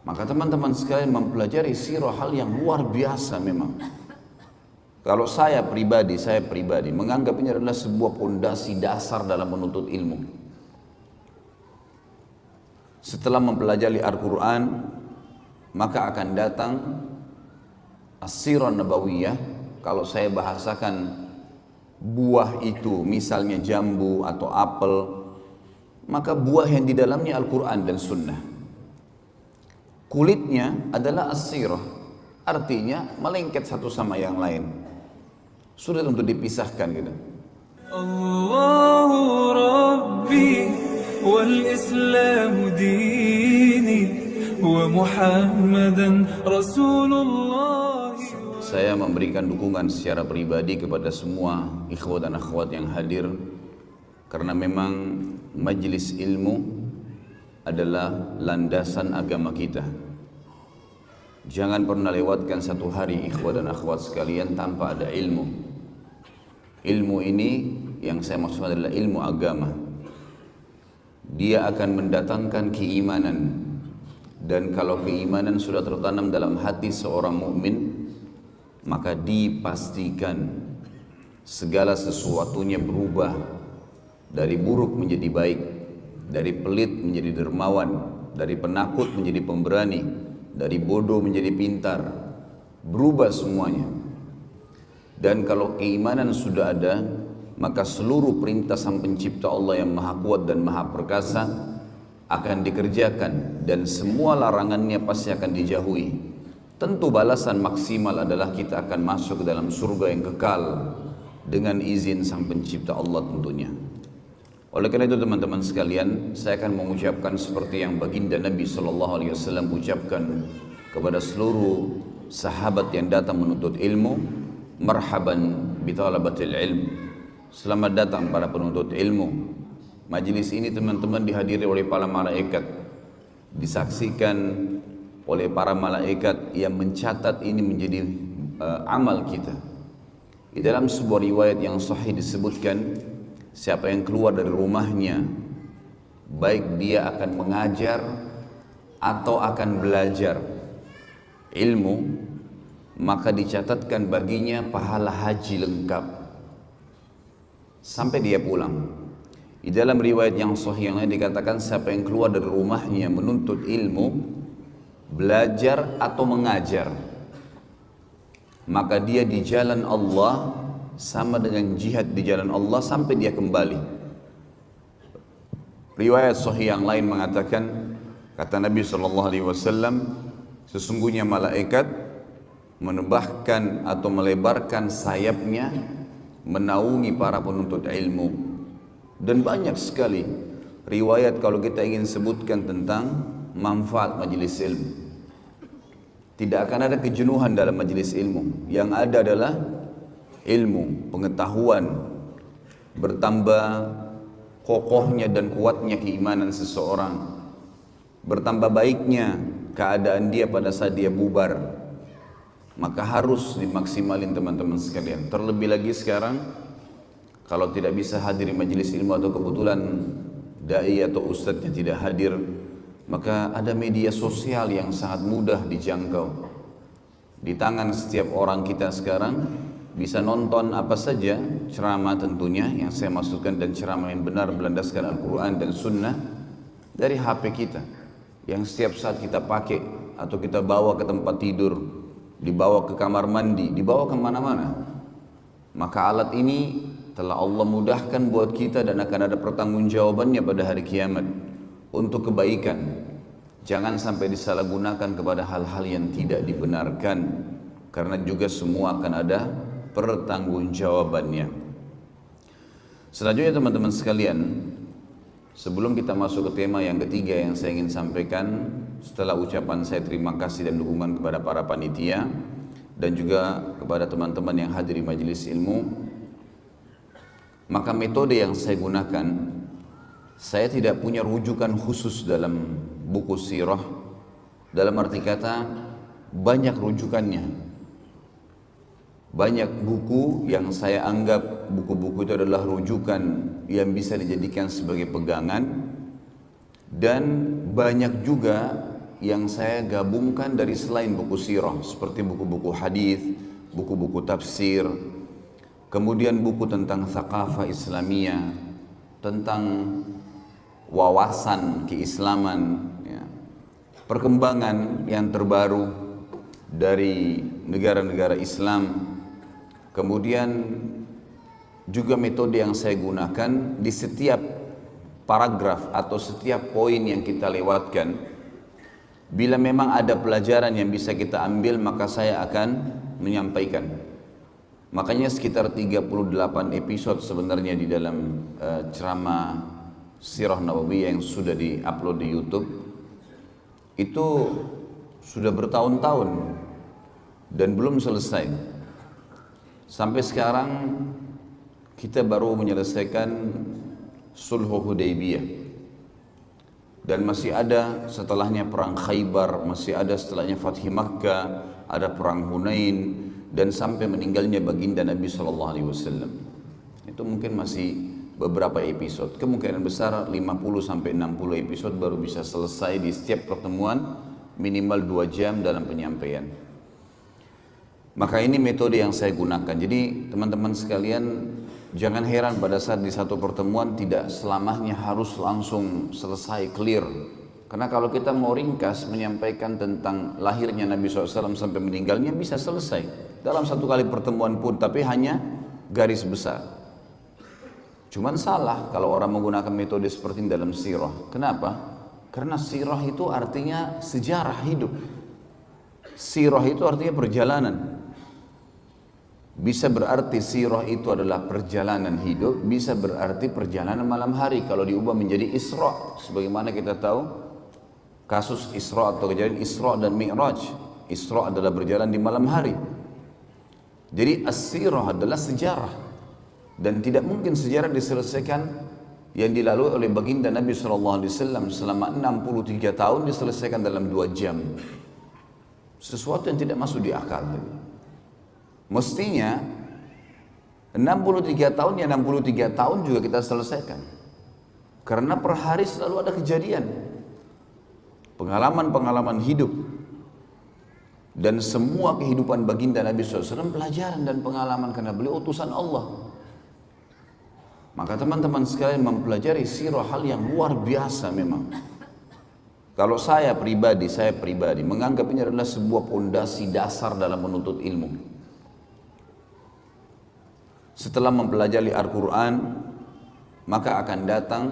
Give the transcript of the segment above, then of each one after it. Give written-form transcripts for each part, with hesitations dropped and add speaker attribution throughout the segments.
Speaker 1: Maka teman-teman sekalian, mempelajari sirah hal yang luar biasa memang. Kalau saya pribadi menganggap ini adalah sebuah pondasi dasar dalam menuntut ilmu. Setelah mempelajari Al-Quran, maka akan datang as-sirah nabawiyah. Kalau saya bahasakan buah itu misalnya jambu atau apel, maka buah yang di dalamnya Al-Quran dan Sunnah. Kulitnya adalah as-sirah, artinya melengket satu sama yang lain. Sulit untuk dipisahkan gitu.
Speaker 2: Allahu Rabbi wal Islam dini wa Muhammadan Rasulullah.
Speaker 1: Saya memberikan dukungan secara pribadi kepada semua ikhwat dan akhwat yang hadir, karena memang majelis ilmu adalah landasan agama kita. Jangan pernah lewatkan satu hari ikhwat dan akhwat sekalian tanpa ada ilmu. Ilmu ini yang saya maksud adalah ilmu agama. Dia akan mendatangkan keimanan, dan kalau keimanan sudah tertanam dalam hati seorang mukmin, maka dipastikan segala sesuatunya berubah dari buruk menjadi baik, dari pelit menjadi dermawan, dari penakut menjadi pemberani, dari bodoh menjadi pintar. Berubah semuanya. Dan kalau keimanan sudah ada, maka seluruh perintah Sang Pencipta Allah yang Maha Kuat dan Maha Perkasa akan dikerjakan, dan semua larangannya pasti akan dijauhi. Tentu balasan maksimal adalah kita akan masuk ke dalam surga yang kekal dengan izin Sang Pencipta Allah tentunya. Oleh karena itu teman-teman sekalian, saya akan mengucapkan seperti yang baginda Nabi SAW ucapkan kepada seluruh sahabat yang datang menuntut ilmu, marhaban bitalabatil ilm. Selamat datang para penuntut ilmu. Majelis ini teman-teman dihadiri oleh para malaikat, disaksikan oleh para malaikat yang mencatat ini menjadi amal kita. Di dalam sebuah riwayat yang sahih disebutkan, siapa yang keluar dari rumahnya, baik dia akan mengajar atau akan belajar ilmu, maka dicatatkan baginya pahala haji lengkap sampai dia pulang. Di dalam riwayat yang sahih yang lain dikatakan, siapa yang keluar dari rumahnya menuntut ilmu, belajar atau mengajar, maka dia di jalan Allah sama dengan jihad di jalan Allah sampai dia kembali. Riwayat sahih yang lain mengatakan, kata Nabi SAW, sesungguhnya malaikat menebahkan atau melebarkan sayapnya menaungi para penuntut ilmu. Dan banyak sekali riwayat kalau kita ingin sebutkan tentang manfaat majelis ilmu. Tidak akan ada kejenuhan dalam majelis ilmu. Yang ada adalah ilmu, pengetahuan, bertambah kokohnya dan kuatnya keimanan seseorang, bertambah baiknya keadaan dia pada saat dia bubar. Maka harus dimaksimalin teman-teman sekalian. Terlebih lagi sekarang, kalau tidak bisa hadir di majelis ilmu atau kebetulan dai atau ustadznya tidak hadir, maka ada media sosial yang sangat mudah dijangkau. Di tangan setiap orang kita sekarang bisa nonton apa saja, ceramah tentunya yang saya maksudkan, dan ceramah yang benar berlandaskan Al-Quran dan Sunnah dari HP kita, yang setiap saat kita pakai atau kita bawa ke tempat tidur, dibawa ke kamar mandi, dibawa kemana-mana. Maka alat ini telah Allah mudahkan buat kita dan akan ada pertanggungjawabannya pada hari kiamat untuk kebaikan. Jangan sampai disalahgunakan kepada hal-hal yang tidak dibenarkan, karena juga semua akan ada pertanggungjawabannya. Selanjutnya teman-teman sekalian, sebelum kita masuk ke tema yang ketiga yang saya ingin sampaikan, setelah ucapan saya terima kasih dan dukungan kepada para panitia dan juga kepada teman-teman yang hadir di majelis ilmu, maka metode yang saya gunakan, saya tidak punya rujukan khusus dalam buku sirah. Dalam arti kata, banyak rujukannya. Banyak buku yang saya anggap buku-buku itu adalah rujukan yang bisa dijadikan sebagai pegangan, dan banyak juga yang saya gabungkan dari selain buku sirah, seperti buku-buku hadis, buku-buku tafsir, kemudian buku tentang thaqafah Islamiyah, tentang wawasan keislaman, ya, perkembangan yang terbaru dari negara-negara Islam, kemudian juga metode yang saya gunakan di setiap paragraf atau setiap poin yang kita lewatkan. Bila memang ada pelajaran yang bisa kita ambil, maka saya akan menyampaikan. Makanya sekitar 38 episode sebenarnya di dalam ceramah Sirah Nabawiyah yang sudah di-upload di YouTube. Itu sudah bertahun-tahun dan belum selesai. Sampai sekarang kita baru menyelesaikan Sulhu Hudaybiyah. Dan masih ada setelahnya perang Khaybar, masih ada setelahnya Fathi Makkah, ada perang Hunain, dan sampai meninggalnya baginda Nabi SAW. Itu mungkin masih beberapa episode. Kemungkinan besar 50-60 episode baru bisa selesai di setiap pertemuan, minimal 2 jam dalam penyampaian. Maka ini metode yang saya gunakan. Jadi teman-teman sekalian, jangan heran pada saat di satu pertemuan tidak selamanya harus langsung selesai clear. Karena kalau kita mau ringkas menyampaikan tentang lahirnya Nabi SAW sampai meninggalnya, bisa selesai dalam satu kali pertemuan pun, tapi hanya garis besar. Cuman salah kalau orang menggunakan metode seperti ini dalam sirah. Kenapa? Karena sirah itu artinya sejarah hidup. Sirah itu artinya perjalanan. Bisa berarti sirah itu adalah perjalanan hidup, bisa berarti perjalanan malam hari kalau diubah menjadi Isra. Sebagaimana kita tahu kasus Isra atau kejadian Isra dan Mi'raj. Isra adalah berjalan di malam hari. Jadi as-sirah adalah sejarah, dan tidak mungkin sejarah diselesaikan yang dilalui oleh baginda Nabi SAW selama 63 tahun diselesaikan dalam 2 jam. Sesuatu yang tidak masuk di akal. Mestinya 63 tahun ya 63 tahun juga kita selesaikan. Karena per hari selalu ada kejadian, pengalaman-pengalaman hidup. Dan semua kehidupan baginda Nabi SAW pelajaran dan pengalaman, karena beliau utusan Allah. Maka teman-teman sekalian mempelajari sirah hal yang luar biasa memang. Kalau saya pribadi menganggap ini adalah sebuah pondasi dasar dalam menuntut ilmu. Setelah mempelajari Al-Quran, maka akan datang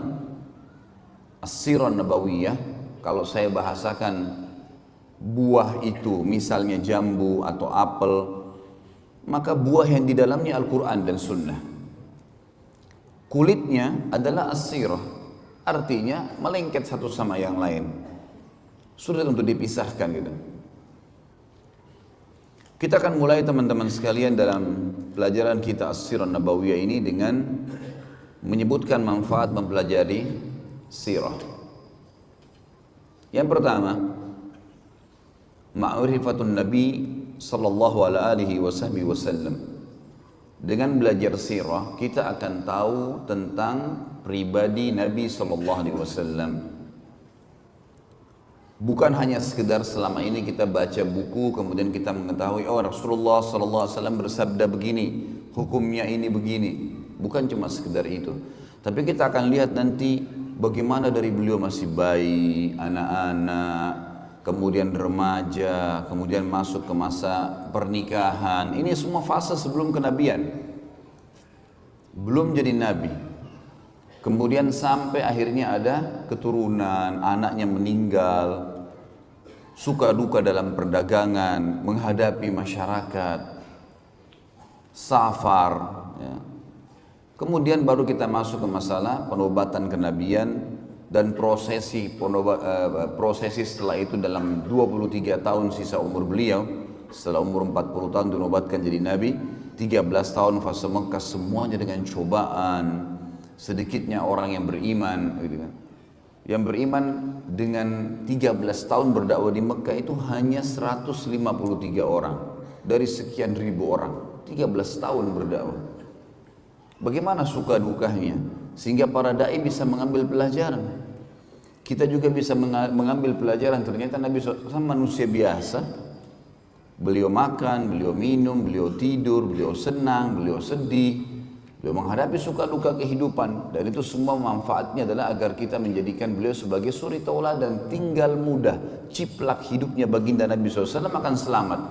Speaker 1: As-Sirah Nabawiyah. Kalau saya bahasakan buah itu, misalnya jambu atau apel, maka buah yang di dalamnya Al-Quran dan Sunnah. Kulitnya adalah As-Sirah, artinya melengket satu sama yang lain. Sulit untuk dipisahkan gitu. Kita akan mulai teman-teman sekalian dalam pelajaran kita As-Sirah Nabawiyah ini dengan menyebutkan manfaat mempelajari sirah. Yang pertama, ma'rifatun Nabi sallallahu alaihi wasallam. Dengan belajar sirah, kita akan tahu tentang pribadi Nabi sallallahu alaihi wasallam. Bukan hanya sekedar selama ini kita baca buku kemudian kita mengetahui oh Rasulullah sallallahu alaihi wasallam bersabda begini, hukumnya ini begini. Bukan cuma sekedar itu. Tapi kita akan lihat nanti bagaimana dari beliau masih bayi, anak-anak, kemudian remaja, kemudian masuk ke masa pernikahan. Ini semua fase sebelum kenabian. Belum jadi nabi. Kemudian sampai akhirnya ada keturunan, anaknya meninggal, suka duka dalam perdagangan, menghadapi masyarakat, safar. Ya. Kemudian baru kita masuk ke masalah penobatan kenabian dan prosesi setelah itu dalam 23 tahun sisa umur beliau. Setelah umur 40 tahun dinobatkan jadi nabi, 13 tahun fase Mekah semuanya dengan cobaan. Sedikitnya orang yang beriman gitu kan. Yang beriman dengan 13 tahun berdakwah di Mekah itu hanya 153 orang dari sekian ribu orang. 13 tahun berdakwah. Bagaimana suka dukanya sehingga para dai bisa mengambil pelajaran. kita juga bisa mengambil pelajaran. Ternyata Nabi SAW manusia biasa. Beliau makan, beliau minum, beliau tidur, beliau senang, beliau sedih, beliau menghadapi suka duka kehidupan. Dan itu semua manfaatnya adalah agar kita menjadikan beliau sebagai suri tauladan. Tinggal mudah, ciplak hidupnya baginda Nabi SAW akan selamat.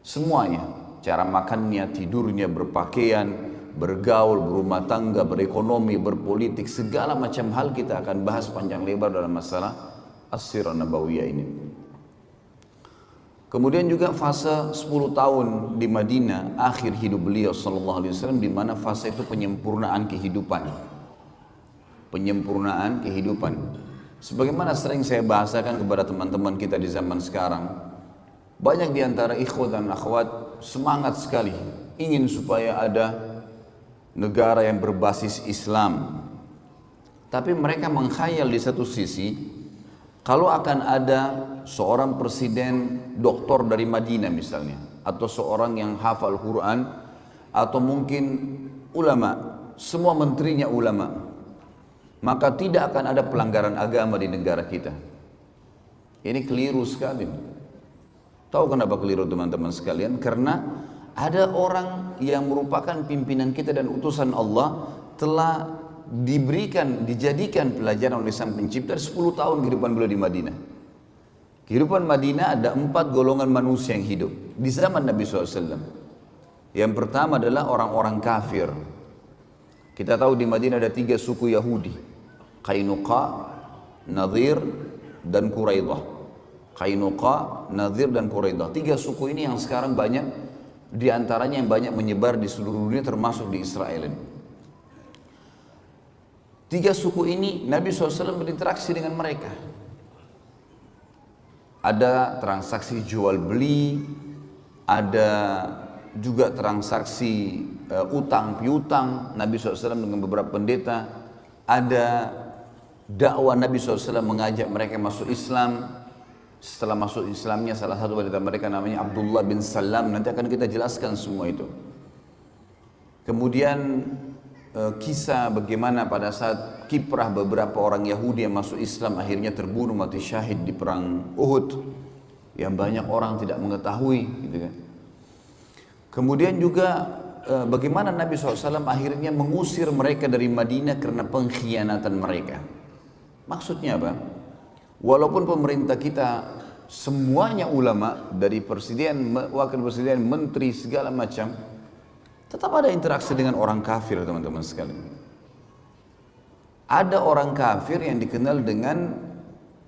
Speaker 1: Semuanya, cara makannya, tidurnya, berpakaian, bergaul, berumah tangga, berekonomi, berpolitik, segala macam hal kita akan bahas panjang lebar dalam masalah As-Sirah Nabawiyah ini. Kemudian juga fase 10 tahun di Madinah, akhir hidup beliau sallallahu alaihi wasallam, di mana fase itu penyempurnaan kehidupan. Penyempurnaan kehidupan. Sebagaimana sering saya bahasakan kepada teman-teman kita di zaman sekarang, banyak di antara ikhwat dan akhwat semangat sekali ingin supaya ada negara yang berbasis Islam. Tapi mereka mengkhayal di satu sisi, kalau akan ada seorang presiden doktor dari Madinah misalnya, atau seorang yang hafal Quran, atau mungkin ulama, semua menterinya ulama, maka tidak akan ada pelanggaran agama di negara kita. Ini keliru sekali. Tahu kenapa keliru teman-teman sekalian? Karena ada orang yang merupakan pimpinan kita dan utusan Allah telah dijadikan pelajaran oleh Sang Pencipta 10 tahun kehidupan beliau di Madinah. Kehidupan Madinah ada 4 golongan manusia yang hidup di zaman Nabi SAW. Yang pertama adalah orang-orang kafir. Kita tahu di Madinah ada 3 suku Yahudi, Qainuqa, Nadhir, dan Quraidah. Qainuqa, Nadhir, dan Quraidah. 3 suku ini yang sekarang banyak, di antaranya yang banyak menyebar di seluruh dunia termasuk di Israel. 3 suku ini Nabi SAW berinteraksi dengan mereka. Ada transaksi jual beli, ada juga transaksi utang piutang Nabi SAW dengan beberapa pendeta, ada dakwah Nabi SAW mengajak mereka masuk Islam. Setelah masuk Islamnya salah satu pendeta mereka namanya Abdullah bin Salam, nanti akan kita jelaskan semua itu. Kemudian kisah bagaimana pada saat kiprah beberapa orang Yahudi yang masuk Islam akhirnya terbunuh mati syahid di perang Uhud, yang banyak orang tidak mengetahui gitu kan. Kemudian juga bagaimana Nabi SAW akhirnya mengusir mereka dari Madinah karena pengkhianatan mereka. Maksudnya apa? Walaupun pemerintah kita semuanya ulama, dari presiden, wakil presiden, menteri, segala macam, tetap ada interaksi dengan orang kafir teman-teman sekalian. Ada orang kafir yang dikenal dengan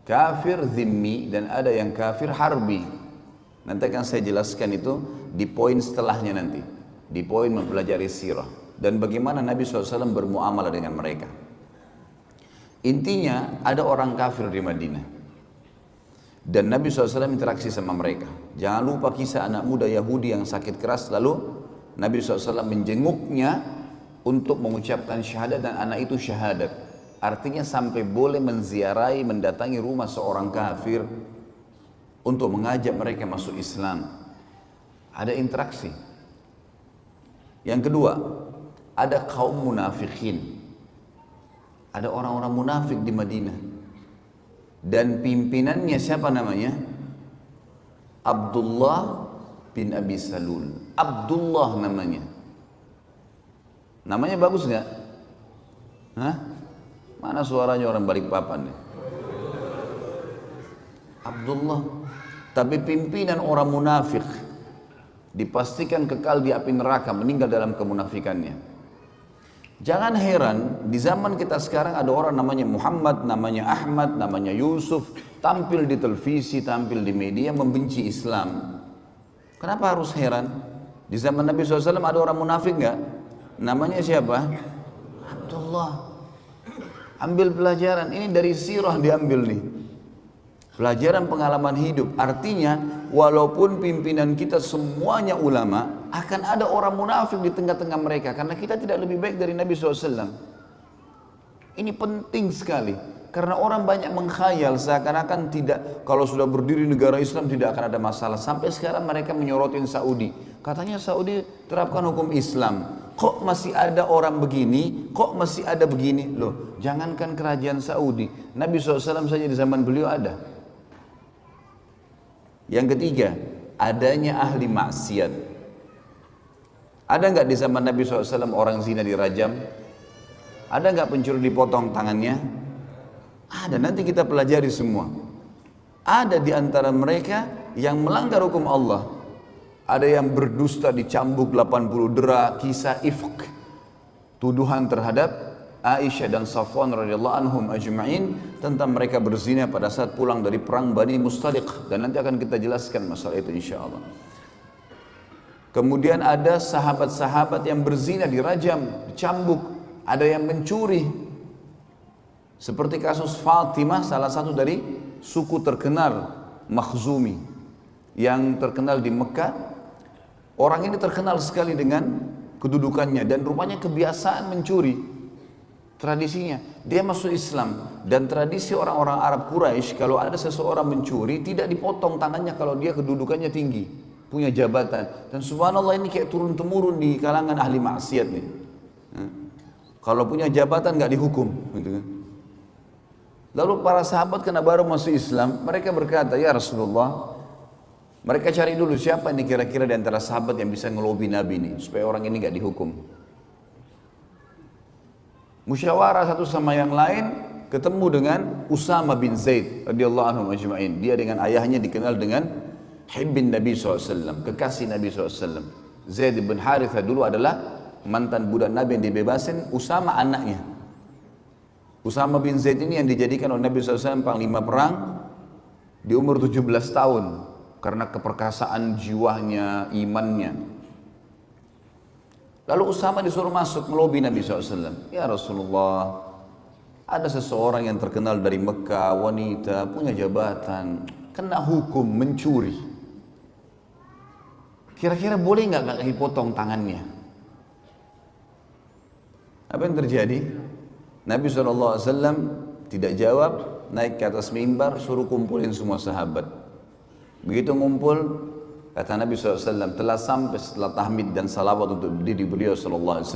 Speaker 1: kafir zimmi dan ada yang kafir harbi. Nanti akan saya jelaskan itu di poin setelahnya nanti, di poin mempelajari sirah dan bagaimana Nabi SAW bermuamalah dengan mereka. Intinya ada orang kafir di Madinah dan Nabi SAW interaksi sama mereka. Jangan lupa kisah anak muda Yahudi yang sakit keras, lalu Nabi SAW menjenguknya untuk mengucapkan syahadat dan anak itu syahadat. Artinya sampai boleh menziarahi, mendatangi rumah seorang kafir untuk mengajak mereka masuk Islam. Ada interaksi. Yang kedua, ada kaum munafikin. Ada orang-orang munafik di Madinah dan pimpinannya siapa namanya? Abdullah bin Abi Salul. Abdullah namanya. Namanya bagus nggak? Hah? Mana suaranya orang Balikpapan nih? Abdullah. Tapi pimpinan orang munafik, dipastikan kekal di api neraka, meninggal dalam kemunafikannya. Jangan heran, di zaman kita sekarang ada orang namanya Muhammad, namanya Ahmad, namanya Yusuf, tampil di televisi, tampil di media, membenci Islam. Kenapa harus heran? Di zaman Nabi SAW ada orang munafik nggak? Namanya siapa? Abdullah. Ambil pelajaran, ini dari sirah diambil nih. Pelajaran pengalaman hidup. Artinya, walaupun pimpinan kita semuanya ulama, akan ada orang munafik di tengah-tengah mereka karena kita tidak lebih baik dari Nabi SAW. Ini penting sekali karena orang banyak mengkhayal seakan-akan tidak, kalau sudah berdiri negara Islam tidak akan ada masalah. Sampai sekarang mereka menyorotin Saudi, katanya Saudi terapkan hukum Islam, kok masih ada orang begini, kok masih ada begini. Loh, jangankan kerajaan Saudi, Nabi SAW saja di zaman beliau ada. Yang ketiga, adanya ahli maksiat. Ada nggak di zaman Nabi SAW orang zina dirajam? Ada nggak pencuri dipotong tangannya? Ada, nanti kita pelajari semua. Ada di antara mereka yang melanggar hukum Allah. Ada yang berdusta dicambuk 80 dera, kisah ifk, tuduhan terhadap Aisyah dan Safwan radhiyallahu anhum ajma'in tentang mereka berzina pada saat pulang dari perang Bani Mustaliq, dan nanti akan kita jelaskan masalah itu insyaallah. Kemudian ada sahabat-sahabat yang berzina dirajam, dicambuk, ada yang mencuri. Seperti kasus Fatimah, salah satu dari suku terkenal Makhzumi yang terkenal di Mekah. Orang ini terkenal sekali dengan kedudukannya dan rupanya kebiasaan mencuri. Tradisinya, dia masuk Islam, dan tradisi orang-orang Arab Quraisy kalau ada seseorang mencuri tidak dipotong tangannya kalau dia kedudukannya tinggi, punya jabatan. Dan subhanallah ini kayak turun-temurun di kalangan ahli maksiat nih. Kalau punya jabatan nggak dihukum, gitu kan. Lalu para sahabat karena baru masuk Islam, mereka berkata, ya Rasulullah, mereka cari dulu siapa ini kira-kira di antara sahabat yang bisa ngelobi Nabi ini supaya orang ini nggak dihukum. Musyawarah satu sama yang lain, ketemu dengan Usama bin Zaid radhiyallahu anhu ajma'in. Dia dengan ayahnya dikenal dengan Hibbin Nabi SAW, kekasih Nabi SAW. Zaid bin Harithah dulu adalah mantan budak Nabi yang dibebasin, Usama anaknya. Usama bin Zaid ini yang dijadikan oleh Nabi SAW panglima perang di umur 17 tahun karena keperkasaan jiwanya, imannya. Lalu Usama disuruh masuk melobi Nabi SAW. Ya Rasulullah, ada seseorang yang terkenal dari Mekah, wanita, punya jabatan, kena hukum mencuri. Kira-kira boleh nggak dipotong tangannya? Apa yang terjadi? Nabi SAW tidak jawab, naik ke atas mimbar, suruh kumpulin semua sahabat. Begitu ngumpul, kata Nabi SAW, telah sampai setelah tahmid dan salawat untuk diri beliau SAW,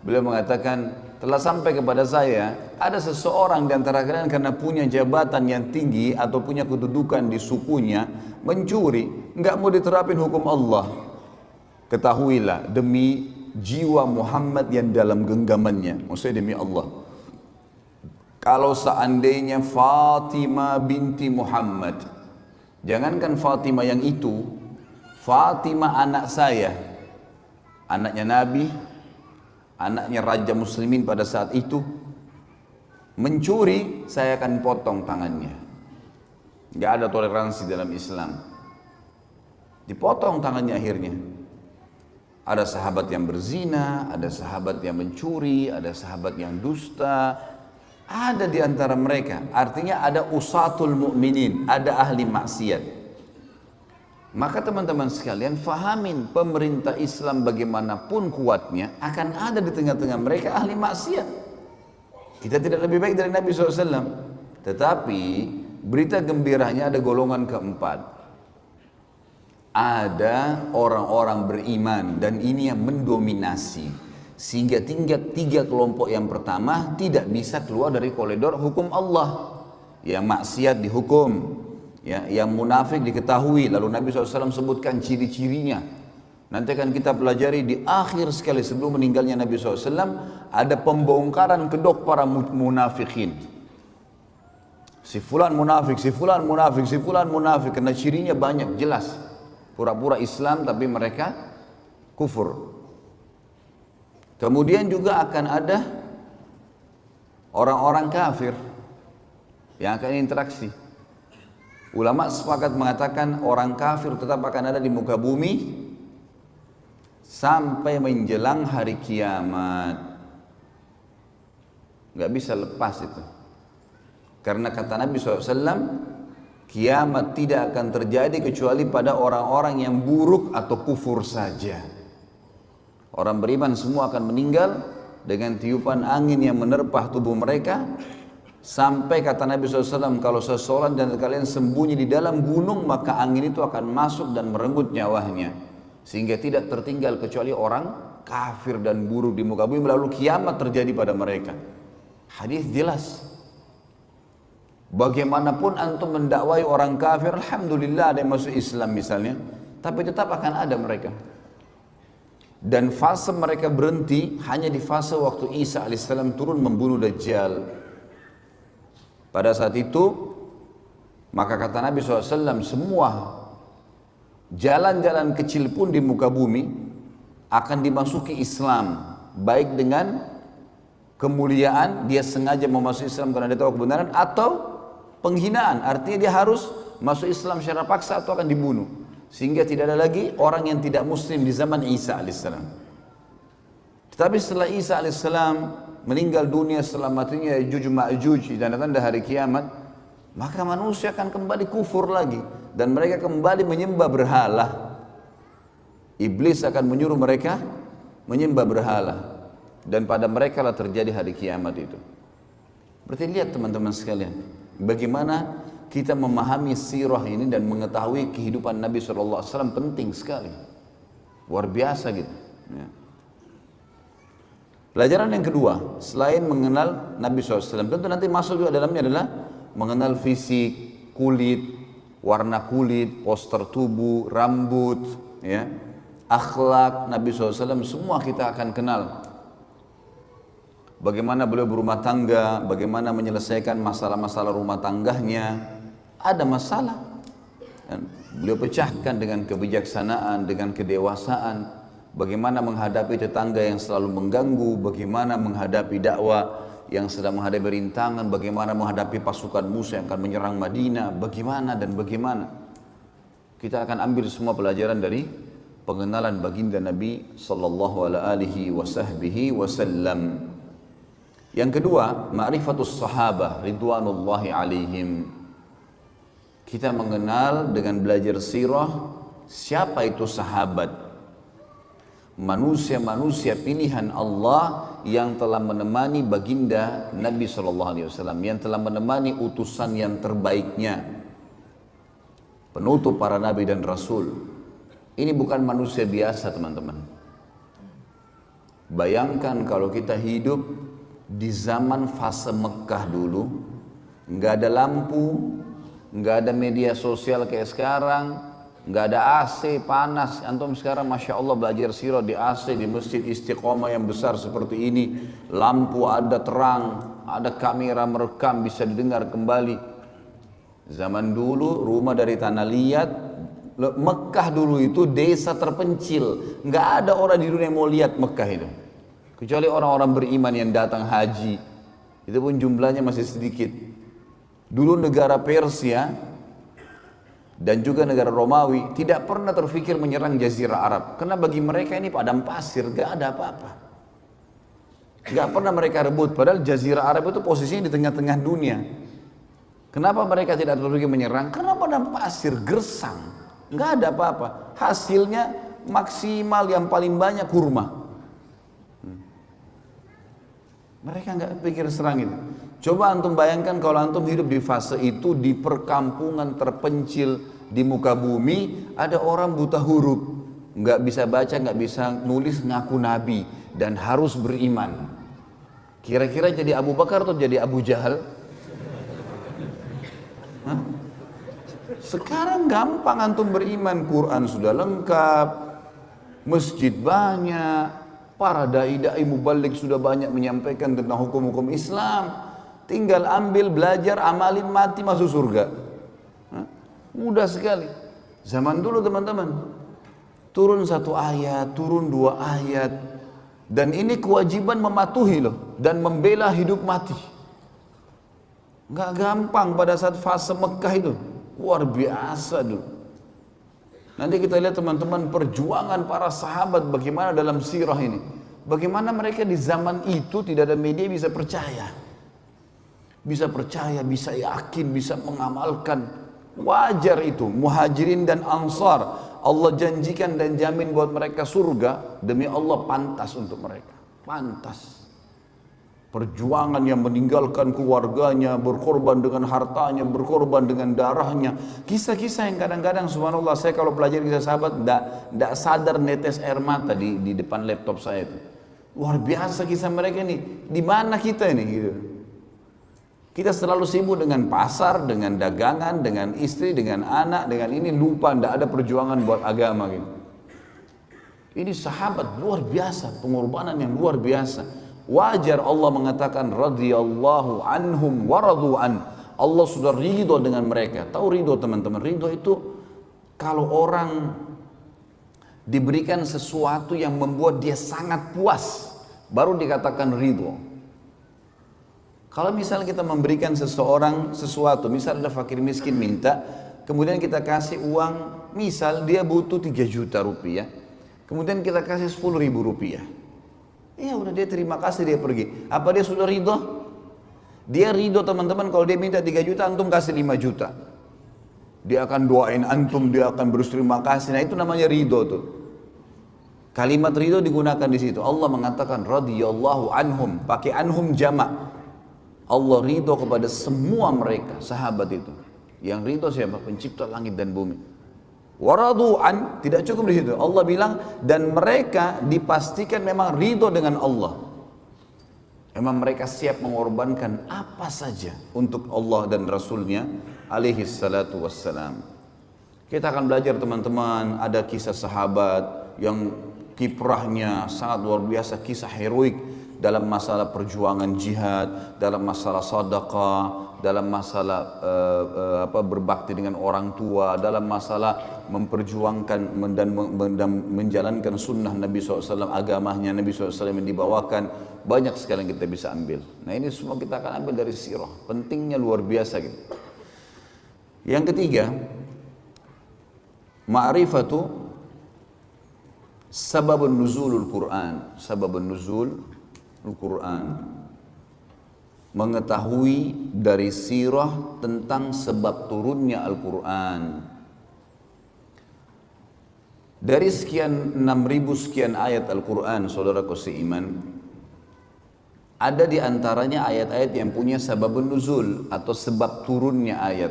Speaker 1: beliau mengatakan, telah sampai kepada saya, ada seseorang di antara kalian karena punya jabatan yang tinggi atau punya kedudukan di sukunya, mencuri, nggak mau diterapin hukum Allah. Ketahuilah, demi jiwa Muhammad yang dalam genggamannya, maksudnya demi Allah, kalau seandainya Fatimah binti Muhammad, jangankan Fatimah yang itu, Fatimah anak saya, anaknya Nabi, anaknya Raja Muslimin pada saat itu, mencuri, saya akan potong tangannya. Gak ada toleransi dalam Islam. Dipotong tangannya akhirnya. Ada sahabat yang berzina, ada sahabat yang mencuri, ada sahabat yang dusta. Ada di antara mereka. Artinya ada usatul mu'minin, ada ahli maksiat. Maka teman-teman sekalian, fahamin pemerintah Islam bagaimanapun kuatnya, akan ada di tengah-tengah mereka ahli maksiat. Kita tidak lebih baik dari Nabi SAW. Tetapi berita gembiranya ada golongan keempat. Ada orang-orang beriman dan ini yang mendominasi. Sehingga tiga kelompok yang pertama tidak bisa keluar dari koridor hukum Allah. Yang maksiat dihukum, ya, yang munafik diketahui. Lalu Nabi SAW sebutkan ciri-cirinya. Nanti akan kita pelajari di akhir sekali sebelum meninggalnya Nabi SAW. Ada pembongkaran kedok para munafikin. Si fulan munafik, si fulan munafik, si fulan munafik. Karena cirinya banyak, jelas. Pura-pura Islam tapi mereka kufur. Kemudian juga akan ada orang-orang kafir yang akan interaksi. Ulama sepakat mengatakan orang kafir tetap akan ada di muka bumi sampai menjelang hari kiamat. Gak bisa lepas itu. Karena kata Nabi SAW, kiamat tidak akan terjadi kecuali pada orang-orang yang buruk atau kufur saja. Orang beriman semua akan meninggal dengan tiupan angin yang menerpah tubuh mereka. Sampai kata Nabi SAW, kalau seseorang dan kalian sembunyi di dalam gunung, maka angin itu akan masuk dan merenggut nyawanya. Sehingga tidak tertinggal kecuali orang kafir dan buruk di muka bumi, lalu kiamat terjadi pada mereka. Hadis jelas. Bagaimanapun antum mendakwai orang kafir, alhamdulillah ada yang masuk Islam misalnya, tapi tetap akan ada mereka. Dan fase mereka berhenti hanya di fase waktu Isa alaihissalam turun membunuh Dajjal. Pada saat itu, maka kata Nabi SAW, semua jalan-jalan kecil pun di muka bumi akan dimasuki Islam, baik dengan kemuliaan, dia sengaja mau masuk Islam karena dia tahu kebenaran, atau penghinaan, artinya dia harus masuk Islam secara paksa atau akan dibunuh. Sehingga tidak ada lagi orang yang tidak muslim di zaman Isa alaihissalam. Tetapi setelah Isa alaihissalam meninggal dunia, setelah matinya Ya'juj Ma'juj, tanda-tanda hari kiamat, maka manusia akan kembali kufur lagi. Dan mereka kembali menyembah berhala. Iblis akan menyuruh mereka menyembah berhala. Dan pada mereka lah terjadi hari kiamat itu. Berarti lihat teman-teman sekalian, bagaimana kita memahami sirah ini dan mengetahui kehidupan Nabi SAW penting sekali. Luar biasa gitu. Ya. Pelajaran yang kedua, selain mengenal Nabi SAW, tentu nanti masuk juga dalamnya adalah mengenal fisik, kulit, warna kulit, postur tubuh, rambut, ya, akhlak Nabi SAW, semua kita akan kenal. Bagaimana beliau berumah tangga, bagaimana menyelesaikan masalah-masalah rumah tangganya. Ada masalah, dan beliau pecahkan dengan kebijaksanaan, dengan kedewasaan. Bagaimana menghadapi tetangga yang selalu mengganggu, bagaimana menghadapi dakwah yang sedang menghadapi rintangan, bagaimana menghadapi pasukan musuh yang akan menyerang Madinah, bagaimana dan bagaimana. Kita akan ambil semua pelajaran dari pengenalan baginda Nabi sallallahu alaihi wasallam. Yang kedua, ma'rifatus sahabah ridwanullahi alaihim. Kita mengenal dengan belajar sirah siapa itu sahabat. Manusia-manusia pilihan Allah yang telah menemani baginda Nabi SAW, yang telah menemani utusan yang terbaiknya, penutup para nabi dan rasul. Ini bukan manusia biasa teman-teman. Bayangkan kalau kita hidup di zaman fase Mekah dulu, nggak ada lampu, nggak ada media sosial kayak sekarang, nggak ada AC panas. Antum sekarang masya Allah belajar sirah di AC di masjid Istiqomah yang besar seperti ini, lampu ada terang, ada kamera merekam, bisa didengar kembali. Zaman dulu rumah dari tanah liat, Mekah dulu itu desa terpencil, nggak ada orang di dunia yang mau lihat Mekah itu, kecuali orang-orang beriman yang datang haji. Itu pun jumlahnya masih sedikit. Dulu negara Persia dan juga negara Romawi tidak pernah terfikir menyerang Jazirah Arab, karena bagi mereka ini padang pasir, gak ada apa-apa. Gak pernah mereka rebut, padahal Jazirah Arab itu posisinya di tengah-tengah dunia. Kenapa mereka tidak terfikir menyerang? Karena padang pasir, gersang, gak ada apa-apa. Hasilnya maksimal yang paling banyak kurma. Mereka gak pikir serang itu. Coba antum bayangkan kalau antum hidup di fase itu, di perkampungan terpencil di muka bumi, ada orang buta huruf, nggak bisa baca, nggak bisa nulis, ngaku nabi dan harus beriman. Kira-kira jadi Abu Bakar atau jadi Abu Jahal? Hah? Sekarang gampang antum beriman, Quran sudah lengkap, masjid banyak, para dai-dai mubalik sudah banyak menyampaikan tentang hukum-hukum Islam. Tinggal ambil, belajar, amalin, mati, masuk surga. Mudah sekali. Zaman dulu teman-teman, turun satu ayat, turun dua ayat, dan ini kewajiban mematuhi loh, dan membela hidup mati. Nggak gampang pada saat fase Mekah itu, luar biasa dulu. Nanti kita lihat teman-teman perjuangan para sahabat bagaimana dalam sirah ini. Bagaimana mereka di zaman itu tidak ada media bisa percaya. Bisa percaya, bisa yakin, bisa mengamalkan. Wajar itu, muhajirin dan ansar, Allah janjikan dan jamin buat mereka surga. Demi Allah pantas untuk mereka, pantas. Perjuangan yang meninggalkan keluarganya, berkorban dengan hartanya, berkorban dengan darahnya. Kisah-kisah yang kadang-kadang subhanallah saya kalau pelajari kisah sahabat tidak sadar netes air mata di depan laptop saya itu. Luar biasa kisah mereka ini. Di mana kita ini gitu. Kita selalu sibuk dengan pasar, dengan dagangan, dengan istri, dengan anak, dengan ini lupa tidak ada perjuangan buat agama gitu. Ini sahabat luar biasa, pengorbanan yang luar biasa. Wajar Allah mengatakan radhiyallahu anhum wa radu an. Allah sudah ridho dengan mereka. Tahu ridho teman-teman? Ridho itu kalau orang diberikan sesuatu yang membuat dia sangat puas, baru dikatakan ridho. Kalau misalnya kita memberikan seseorang sesuatu, misal ada fakir miskin minta, kemudian kita kasih uang, misal dia butuh 3 juta rupiah, kemudian kita kasih 10.000 rupiah. Ya udah dia terima kasih, dia pergi. Apa dia sudah ridho? Dia ridho teman-teman kalau dia minta 3 juta, antum kasih 5 juta. Dia akan doain antum, dia akan berterima kasih. Nah itu namanya ridho tuh. Kalimat ridho digunakan di situ. Allah mengatakan radhiyallahu anhum, pakai anhum jamak. Allah ridho kepada semua mereka, sahabat itu. Yang ridho siapa? Pencipta langit dan bumi. Waradu'an, tidak cukup di situ. Allah bilang dan mereka dipastikan memang ridho dengan Allah. Memang mereka siap mengorbankan apa saja untuk Allah dan Rasulnya alaihi salatu wassalam. Kita akan belajar teman-teman, ada kisah sahabat yang kiprahnya sangat luar biasa, kisah heroik dalam masalah perjuangan jihad, dalam masalah sedekah, dalam masalah berbakti dengan orang tua, dalam masalah memperjuangkan dan menjalankan sunnah Nabi SAW, agamanya Nabi SAW yang dibawakan. Banyak sekali yang kita bisa ambil. Nah ini semua kita akan ambil dari sirah. Pentingnya luar biasa gitu. Yang ketiga, ma'rifatu sababun nuzulul Quran. Sababun nuzul Al-Quran, mengetahui dari sirah tentang sebab turunnya Al-Quran. Dari sekian 6.000 sekian ayat Al-Quran, saudaraku seiman, ada di antaranya ayat-ayat yang punya sababun nuzul atau sebab turunnya ayat.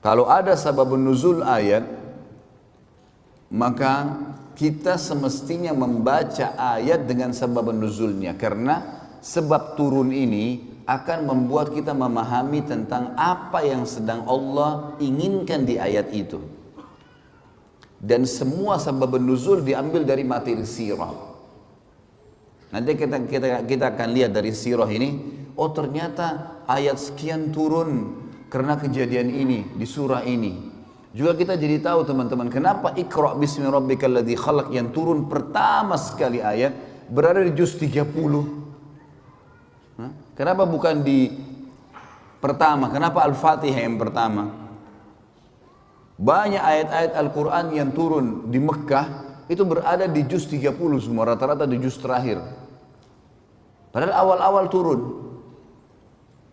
Speaker 1: Kalau ada sababun nuzul ayat, maka kita semestinya membaca ayat dengan sebab nuzulnya, karena sebab turun ini akan membuat kita memahami tentang apa yang sedang Allah inginkan di ayat itu. Dan semua sebab nuzul diambil dari materi sirah. Nanti kita akan lihat dari sirah ini, oh ternyata ayat sekian turun karena kejadian ini di surah ini. Juga kita jadi tahu teman-teman, kenapa Iqra bismi rabbikal ladzi khalaq yang turun pertama sekali ayat berada di juz 30. Kenapa bukan di pertama? Kenapa Al-Fatihah yang pertama? Banyak ayat-ayat Al-Quran yang turun di Mekah itu berada di juz 30 semua, rata-rata di juz terakhir. Padahal awal-awal turun.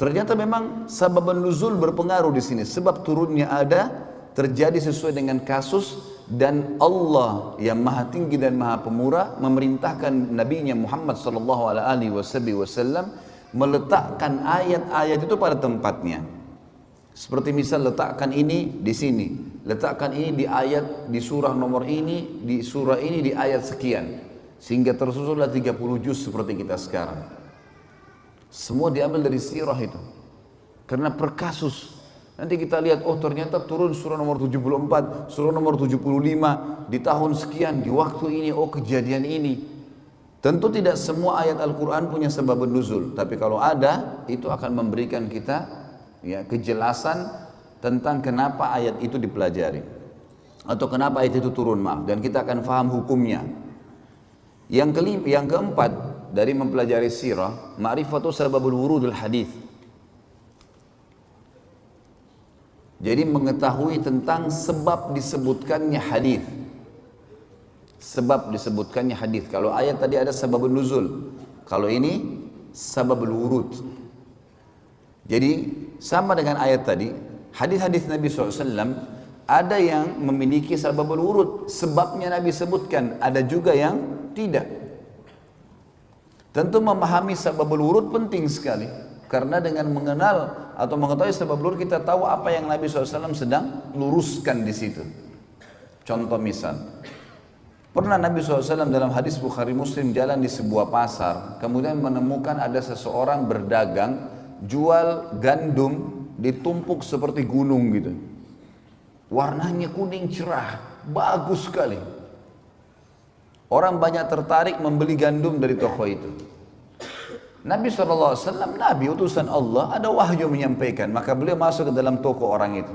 Speaker 1: Ternyata memang sabab nuzul berpengaruh di sini. Sebab turunnya ada, terjadi sesuai dengan kasus, dan Allah yang maha tinggi dan maha pemurah memerintahkan Nabi-Nya Muhammad SAW meletakkan ayat-ayat itu pada tempatnya. Seperti misal letakkan ini di sini, letakkan ini di ayat di surah nomor ini, di surah ini di ayat sekian, sehingga tersusunlah 30 juz seperti kita sekarang. Semua diambil dari sirah itu, karena per kasus. Nanti kita lihat, oh ternyata turun surah nomor 74, surah nomor 75 di tahun sekian, di waktu ini, oh kejadian ini. Tentu tidak semua ayat Al-Quran punya sebab nuzul, tapi kalau ada, itu akan memberikan kita ya kejelasan tentang kenapa ayat itu dipelajari atau kenapa ayat itu turun, dan kita akan faham hukumnya. Yang keempat dari mempelajari sirah, ma'rifatu sababul wurudul hadis. Jadi mengetahui tentang sebab disebutkannya hadis. Sebab disebutkannya hadis. Kalau ayat tadi ada sababun nuzul, kalau ini sababul wurud. Jadi sama dengan ayat tadi, hadis-hadis Nabi SAW ada yang memiliki sababul wurud, sebabnya Nabi sebutkan, ada juga yang tidak. Tentu memahami sababul wurud penting sekali. Karena dengan mengenal atau mengetahui sababul wurud kita tahu apa yang Nabi SAW sedang luruskan di situ. Contoh misal, pernah Nabi SAW dalam hadis Bukhari Muslim jalan di sebuah pasar, kemudian menemukan ada seseorang berdagang jual gandum ditumpuk seperti gunung gitu. Warnanya kuning cerah, bagus sekali. Orang banyak tertarik membeli gandum dari toko itu. Nabi SAW, Nabi utusan Allah, ada wahyu menyampaikan, maka beliau masuk ke dalam toko orang itu.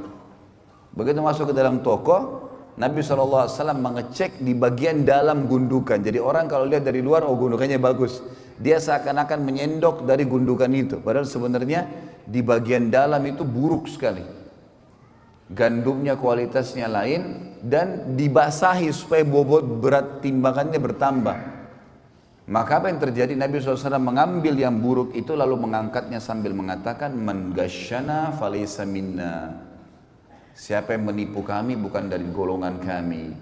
Speaker 1: Begitu masuk ke dalam toko, Nabi SAW mengecek di bagian dalam gundukan. Jadi orang kalau lihat dari luar, oh gundukannya bagus. Dia seakan-akan menyendok dari gundukan itu. Padahal sebenarnya di bagian dalam itu buruk sekali. Gandumnya kualitasnya lain dan dibasahi supaya bobot berat timbangannya bertambah. Maka apa yang terjadi? Nabi SAW mengambil yang buruk itu lalu mengangkatnya sambil mengatakan, Man ghasyana falaysa minna. Siapa yang menipu kami bukan dari golongan kami.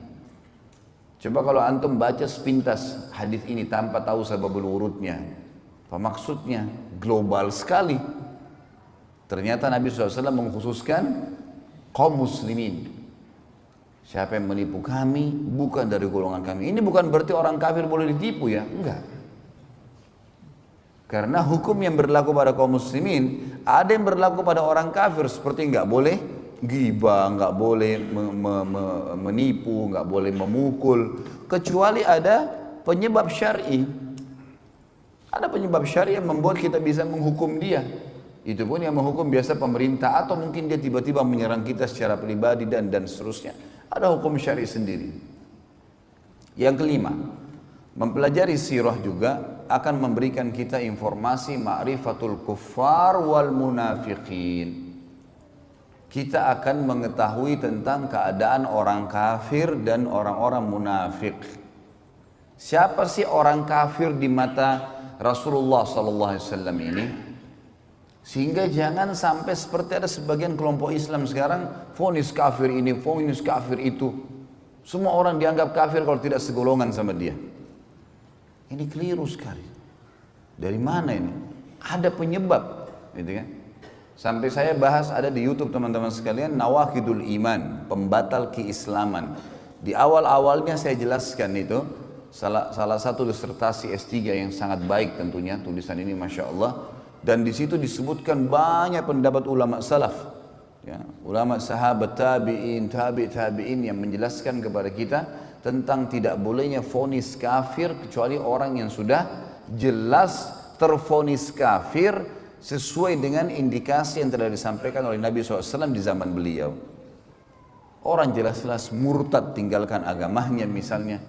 Speaker 1: Coba kalau antum baca sepintas hadis ini tanpa tahu sababul wurudnya, apa maksudnya? Global sekali. Ternyata Nabi SAW mengkhususkan kaum muslimin. Siapa yang menipu kami bukan dari golongan kami. Ini bukan berarti orang kafir boleh ditipu ya, enggak. Karena hukum yang berlaku pada kaum muslimin ada yang berlaku pada orang kafir, seperti enggak boleh ghibah, enggak boleh menipu, enggak boleh memukul, kecuali ada penyebab syar'i. Ada penyebab syar'i yang membuat kita bisa menghukum dia. Itu pun yang menghukum biasa pemerintah atau mungkin dia tiba-tiba menyerang kita secara pribadi dan seterusnya. Ada hukum syar'i sendiri. Yang kelima, mempelajari sirah juga akan memberikan kita informasi ma'rifatul kuffar wal munafiqin. Kita akan mengetahui tentang keadaan orang kafir dan orang-orang munafik. Siapa sih orang kafir di mata Rasulullah SAW ini? Sehingga jangan sampai seperti ada sebagian kelompok Islam sekarang, vonis kafir ini, vonis kafir itu. Semua orang dianggap kafir kalau tidak segolongan sama dia. Ini keliru sekali. Dari mana ini? Ada penyebab, gitu kan? Sampai saya bahas ada di YouTube teman-teman sekalian, Nawaqidul Iman, pembatal keislaman. Di awal-awalnya saya jelaskan itu, salah satu disertasi S3 yang sangat baik tentunya, tulisan ini Masya Allah. Dan di situ disebutkan banyak pendapat ulama salaf, ya, ulama sahabat tabi'in, tabi'in yang menjelaskan kepada kita tentang tidak bolehnya vonis kafir kecuali orang yang sudah jelas tervonis kafir sesuai dengan indikasi yang telah disampaikan oleh Nabi SAW di zaman beliau. Orang jelas-jelas murtad tinggalkan agamanya misalnya.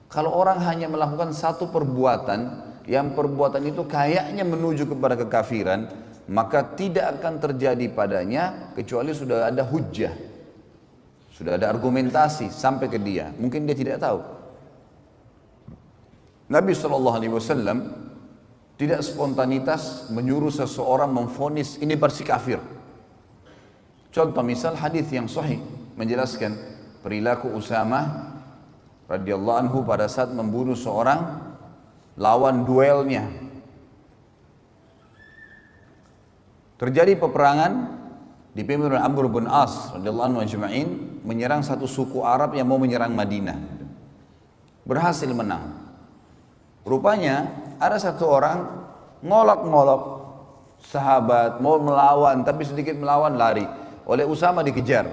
Speaker 1: Kalau orang hanya melakukan satu perbuatan, yang perbuatan itu kayaknya menuju kepada kekafiran, maka tidak akan terjadi padanya kecuali sudah ada hujjah, sudah ada argumentasi sampai ke dia. Mungkin dia tidak tahu. Nabi SAW tidak spontanitas menyuruh seseorang memvonis ini pasti kafir. Contoh misal hadis yang sahih menjelaskan perilaku Usamah radhiyallahu anhu pada saat membunuh seorang lawan duelnya. Terjadi peperangan dipimpin oleh Amr bin As radhiyallahu anhu ajma'in menyerang satu suku Arab yang mau menyerang Madinah. Berhasil menang. Rupanya ada satu orang ngolok-ngolok sahabat mau melawan, tapi sedikit melawan lari. Oleh Usama dikejar.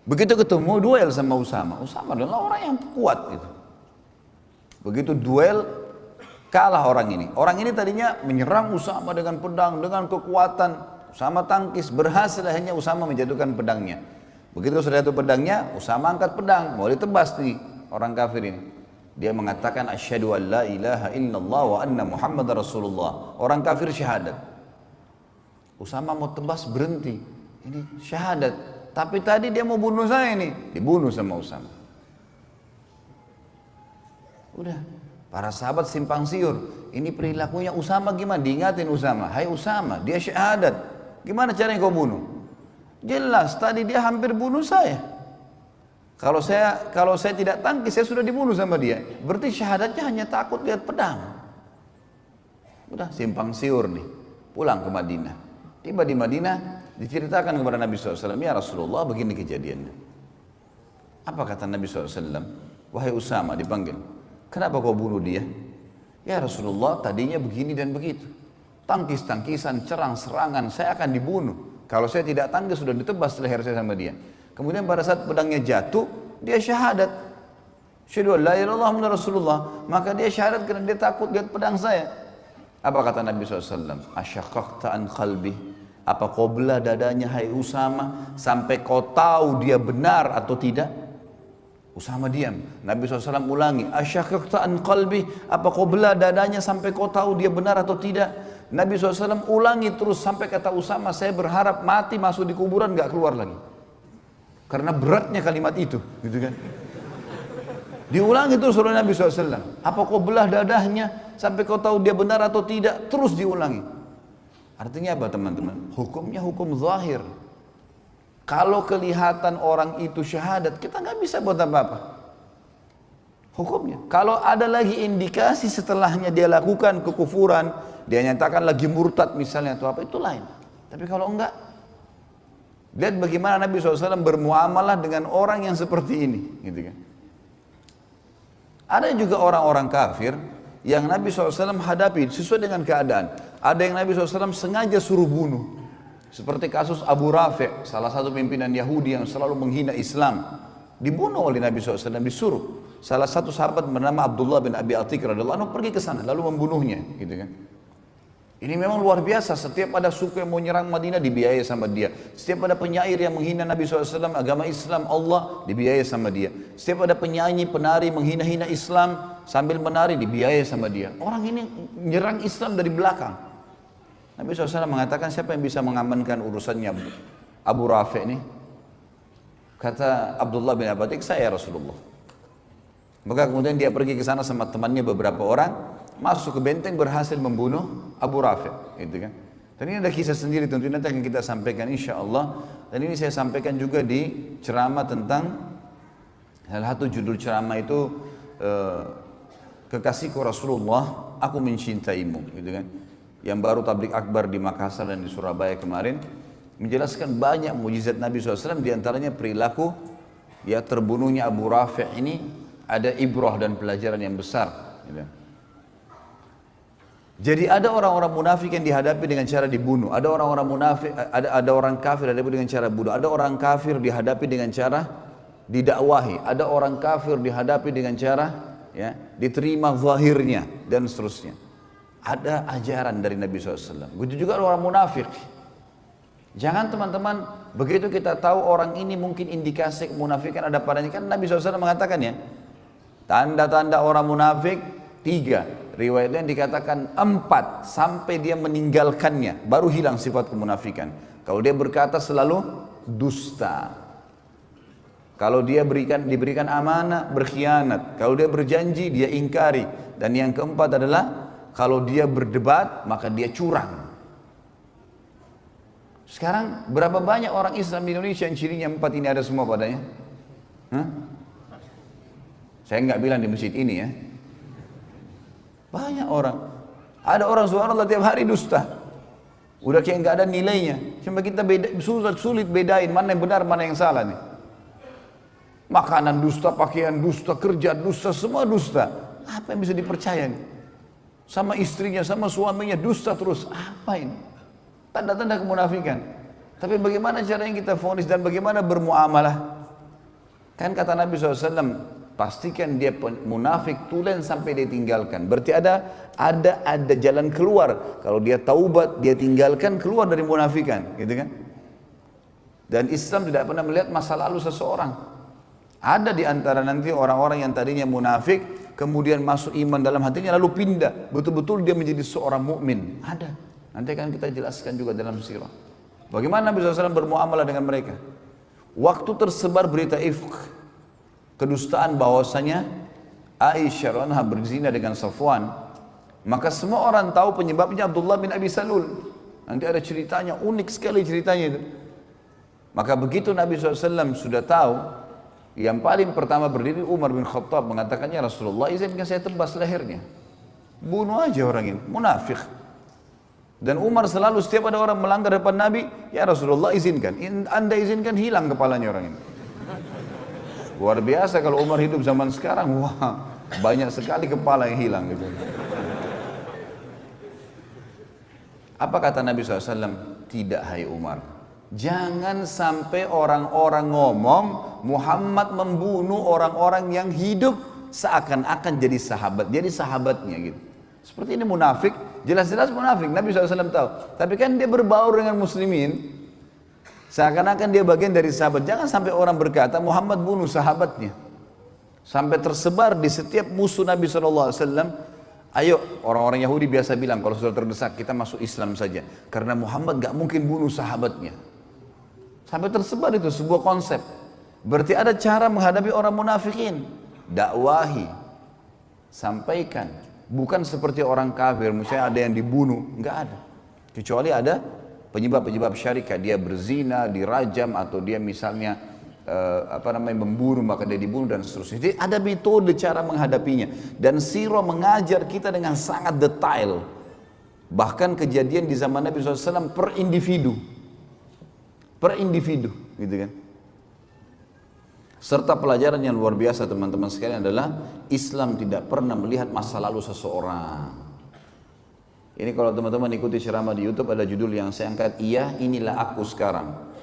Speaker 1: Begitu ketemu duel sama Usama. Usama adalah orang yang kuat gitu. Begitu duel, kalah orang ini. Orang ini tadinya menyerang Usama dengan pedang, dengan kekuatan. Usama tangkis, berhasil akhirnya Usama menjatuhkan pedangnya. Begitu sudah jatuh pedangnya, Usama angkat pedang, mau ditebas nih orang kafir ini. Dia mengatakan, Asyhadu an la ilaha illallah wa anna Muhammad Rasulullah. Orang kafir syahadat. Usama mau tebas berhenti. Ini syahadat. Tapi tadi dia mau bunuh saya ini. Dibunuh sama Usama. Udah, para sahabat simpang siur. Ini perilakunya Usama gimana? Diingatin Usama. Hai Usama, dia syahadat. Gimana caranya kau bunuh? Jelas, tadi dia hampir bunuh saya. Kalau saya tidak tangkis, saya sudah dibunuh sama dia. Berarti syahadatnya hanya takut lihat pedang. Udah simpang siur nih, pulang ke Madinah. Tiba di Madinah, diceritakan kepada Nabi SAW, ya Rasulullah begini kejadiannya. Apa kata Nabi SAW? Wahai Usama, dipanggil. Kenapa kau bunuh dia? Ya Rasulullah, tadinya begini dan begitu. Tangkis-tangkisan, serang-serangan, saya akan dibunuh. Kalau saya tidak tangkis, sudah ditebas leher saya sama dia. Kemudian pada saat pedangnya jatuh, dia syahadat. Syahadu la ilaha illallah Muhammadur Rasulullah. Maka dia syahadat karena dia takut lihat pedang saya. Apa kata Nabi SAW? Asyaqaqta an qalbi. Apa kau belah dadanya hai Usama sampai kau tahu dia benar atau tidak? Usama diam. Nabi SAW ulangi. Asyaqaqta an qalbi. Apa kau belah dadanya sampai kau tahu dia benar atau tidak? Nabi SAW ulangi terus sampai kata Usama, saya berharap mati masuk di kuburan gak keluar lagi. Karena beratnya kalimat itu, gitu kan? Diulangi terus oleh Nabi SAW. Apa kau belah dadahnya sampai kau tahu dia benar atau tidak? Terus diulangi. Artinya apa teman-teman? Hukumnya hukum zahir. Kalau kelihatan orang itu syahadat, kita nggak bisa buat apa-apa. Hukumnya. Kalau ada lagi indikasi setelahnya dia lakukan kekufuran, dia nyatakan lagi murtad misalnya atau apa, itu lain. Tapi kalau enggak, lihat bagaimana Nabi SAW bermuamalah dengan orang yang seperti ini, gitu kan? Ada juga orang-orang kafir yang Nabi SAW hadapi sesuai dengan keadaan. Ada yang Nabi SAW sengaja suruh bunuh. Seperti kasus Abu Rafi', salah satu pimpinan Yahudi yang selalu menghina Islam. Dibunuh oleh Nabi SAW, disuruh. Salah satu sahabat bernama Abdullah bin Abi Atik radhiyallahu anhu pergi ke sana lalu membunuhnya, gitu kan? Ini memang luar biasa. Setiap ada suku yang mau nyerang Madinah dibiayai sama dia. Setiap ada penyair yang menghina Nabi SAW, agama Islam, Allah, dibiayai sama dia. Setiap ada penyanyi, penari menghina-hina Islam sambil menari dibiayai sama dia. Orang ini nyerang Islam dari belakang. Nabi SAW mengatakan, siapa yang bisa mengamankan urusannya Abu Rafi' ini? Kata Abdullah bin Abi Atik, saya Rasulullah. Maka kemudian dia pergi ke sana sama temannya beberapa orang, masuk ke benteng, berhasil membunuh Abu Rafi', gitu kan. Dan ini ada kisah sendiri, tentunya nanti akan kita sampaikan insya Allah. Dan ini saya sampaikan juga di ceramah tentang salah satu judul ceramah itu kekasihku Rasulullah, aku mencintaimu, gitu kan. Yang baru tablik akbar di Makassar dan di Surabaya kemarin menjelaskan banyak mujizat Nabi SAW, diantaranya perilaku ya terbunuhnya Abu Rafi' ini ada ibrah dan pelajaran yang besar, gitu. Jadi ada orang-orang munafik yang dihadapi dengan cara dibunuh, ada orang-orang munafik, ada orang kafir dihadapi dengan cara bunuh, ada orang kafir dihadapi dengan cara didakwahi, ada orang kafir dihadapi dengan cara ya diterima zahirnya dan seterusnya. Ada ajaran dari Nabi SAW. Begitu juga orang munafik. Jangan teman-teman begitu kita tahu orang ini mungkin indikasi kemunafikan ada padanya, kan Nabi SAW mengatakan ya, tanda-tanda orang munafik 3. Riwayatnya dikatakan 4 sampai dia meninggalkannya baru hilang sifat kemunafikan. Kalau dia berkata selalu dusta. Kalau dia diberikan amanah, berkhianat. Kalau dia berjanji, dia ingkari. Dan yang keempat adalah kalau dia berdebat, maka dia curang. Sekarang berapa banyak orang Islam di Indonesia yang cirinya 4 ini ada semua padanya? Hah? Saya nggak bilang di masjid ini ya. Banyak orang. Ada orang subhanallah tiap hari dusta. Udah kayak nggak ada nilainya. Cuma kita sulit bedain mana yang benar, mana yang salah nih. Makanan dusta, pakaian dusta, kerja dusta, semua dusta. Apa yang bisa dipercaya nih? Sama istrinya, sama suaminya dusta terus. Apa ini? Tanda-tanda kemunafikan. Tapi bagaimana caranya kita vonis dan bagaimana bermuamalah? Kan kata Nabi SAW, pastikan dia munafik tulen sampai dia tinggalkan. Berarti ada jalan keluar. Kalau dia taubat, dia tinggalkan, keluar dari munafikan, gitu kan? Dan Islam tidak pernah melihat masa lalu seseorang. Ada di antara nanti orang-orang yang tadinya munafik, kemudian masuk iman dalam hatinya lalu pindah, betul-betul dia menjadi seorang mukmin. Ada. Nanti akan kita jelaskan juga dalam sirah. Bagaimana Nabi SAW bermuamalah dengan mereka? Waktu tersebar berita ifk, kedustaan bahwasanya Aisyah anha berzina dengan Safwan, maka semua orang tahu penyebabnya Abdullah bin Abi Salul. Nanti ada ceritanya, unik sekali ceritanya itu. Maka begitu Nabi SAW sudah tahu, Yang paling pertama berdiri Umar bin Khattab mengatakannya, Rasulullah izinkan saya tebas lehernya. Bunuh aja orang ini, munafik. Dan Umar selalu setiap ada orang melanggar depan Nabi, ya Rasulullah izinkan. Anda izinkan hilang kepalanya orang ini. Luar biasa kalau Umar hidup zaman sekarang, wah banyak sekali kepala yang hilang gitu. Apa kata Nabi SAW? Tidak hai Umar, jangan sampai orang-orang ngomong Muhammad membunuh orang-orang yang hidup seakan-akan jadi sahabatnya gitu. Seperti ini munafik, jelas-jelas munafik, Nabi SAW tahu. Tapi kan dia berbaur dengan muslimin, seakan-akan dia bagian dari sahabat. Jangan sampai orang berkata Muhammad bunuh sahabatnya. Sampai tersebar di setiap musuh Nabi SAW. Ayo, orang-orang Yahudi biasa bilang kalau sudah terdesak kita masuk Islam saja. Karena Muhammad gak mungkin bunuh sahabatnya. Sampai tersebar itu sebuah konsep. Berarti ada cara menghadapi orang munafikin. Dakwahi, sampaikan. Bukan seperti orang kafir, misalnya ada yang dibunuh, enggak ada. Kecuali ada penyebab-penyebab syarikat, dia berzina, dirajam, atau dia misalnya membunuh maka dia dibunuh dan seterusnya. Jadi ada metode cara menghadapinya. Dan sirah mengajar kita dengan sangat detail. Bahkan kejadian di zaman Nabi SAW per individu, gitu kan. Serta pelajaran yang luar biasa teman-teman sekalian adalah Islam tidak pernah melihat masa lalu seseorang. Ini kalau teman-teman ikuti ceramah di YouTube ada judul yang saya angkat, iya inilah aku sekarang.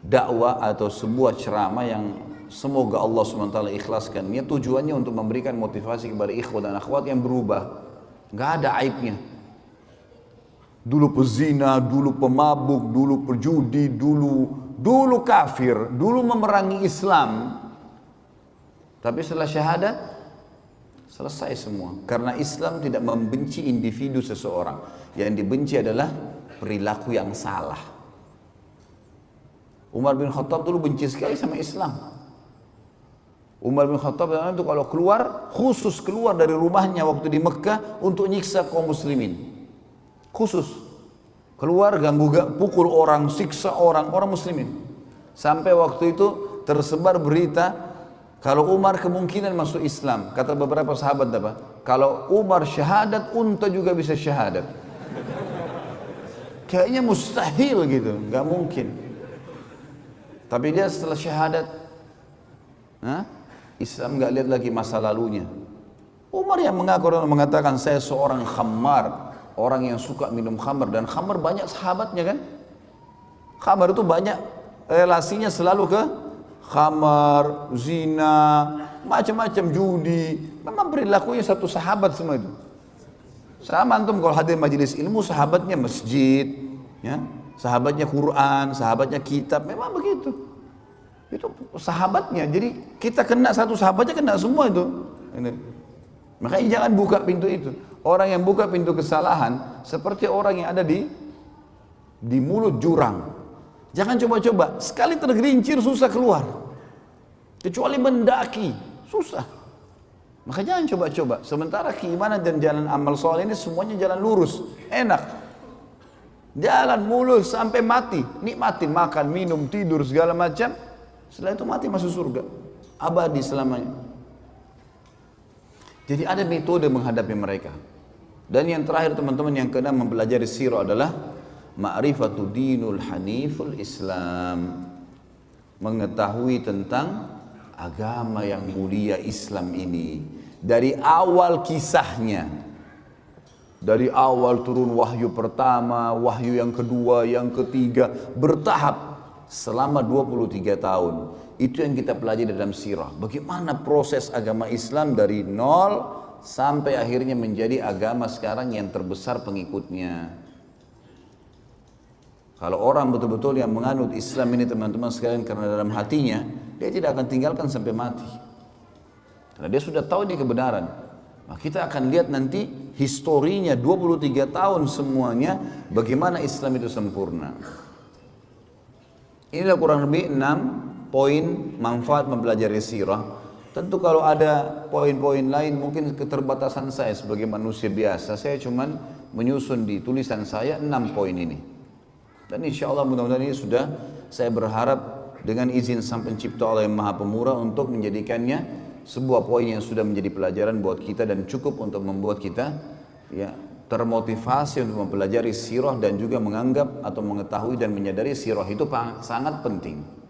Speaker 1: Dakwah atau sebuah ceramah yang semoga Allah SWT ikhlaskan. Ini tujuannya untuk memberikan motivasi kepada ikhwan dan akhwat yang berubah. Nggak ada aibnya. Dulu pezina, dulu pemabuk, dulu perjudi, dulu kafir, dulu memerangi Islam. Tapi setelah syahadat, selesai semua. Karena Islam tidak membenci individu seseorang. Yang dibenci adalah perilaku yang salah. Umar bin Khattab dulu benci sekali sama Islam. Umar bin Khattab itu kalau keluar, khusus keluar dari rumahnya waktu di Mekah untuk nyiksa kaum muslimin. Khusus keluar ganggu, pukul orang, siksa orang muslimin. Sampai waktu itu tersebar berita kalau Umar kemungkinan masuk Islam. Kata beberapa sahabat apa? Kalau Umar syahadat, unta juga bisa syahadat. Kayaknya mustahil gitu, nggak mungkin. Tapi dia setelah syahadat, Islam nggak lihat lagi masa lalunya. Umar yang mengaku mengatakan saya seorang khammar, orang yang suka minum khamar, dan khamar banyak sahabatnya kan. Khamar itu banyak relasinya selalu ke khamar, zina, macam-macam judi. Memang perilakunya satu sahabat semua itu. Sama antum kalau hadir majelis ilmu, sahabatnya masjid, ya, sahabatnya Quran, sahabatnya kitab, memang begitu. Itu sahabatnya. Jadi kita kena satu sahabatnya kena semua itu. Makanya jangan buka pintu itu. Orang yang buka pintu kesalahan seperti orang yang ada di mulut jurang. Jangan coba-coba. Sekali tergelincir susah keluar. Kecuali mendaki, susah. Maka jangan coba-coba. Sementara keimanan dan jalan amal soleh ini semuanya jalan lurus, enak. Jalan mulus sampai mati, nikmatin makan, minum, tidur segala macam. Setelah itu mati masuk surga, abadi selamanya. Jadi ada metode menghadapi mereka. Dan yang terakhir teman-teman yang kena mempelajari sirah adalah ma'rifatu dinul haniful Islam. Mengetahui tentang agama yang mulia Islam ini. Dari awal kisahnya. Dari awal turun wahyu pertama, wahyu yang kedua, yang ketiga. Bertahap selama 23 tahun. Itu yang kita pelajari dalam sirah. Bagaimana proses agama Islam dari nol sampai akhirnya menjadi agama sekarang yang terbesar pengikutnya. Kalau orang betul-betul yang menganut Islam ini teman-teman sekalian karena dalam hatinya, dia tidak akan tinggalkan sampai mati. Karena dia sudah tahu ini kebenaran. Nah, kita akan lihat nanti historinya 23 tahun semuanya bagaimana Islam itu sempurna. Inilah kurang lebih 6 poin manfaat mempelajari sirah. Tentu kalau ada poin-poin lain mungkin keterbatasan saya sebagai manusia biasa, saya cuman menyusun di tulisan saya 6 poin ini. Dan insya Allah mudah-mudahan ini sudah saya berharap dengan izin Sang Pencipta Allah yang Maha Pemurah untuk menjadikannya sebuah poin yang sudah menjadi pelajaran buat kita dan cukup untuk membuat kita ya termotivasi untuk mempelajari sirah dan juga menganggap atau mengetahui dan menyadari sirah itu sangat penting.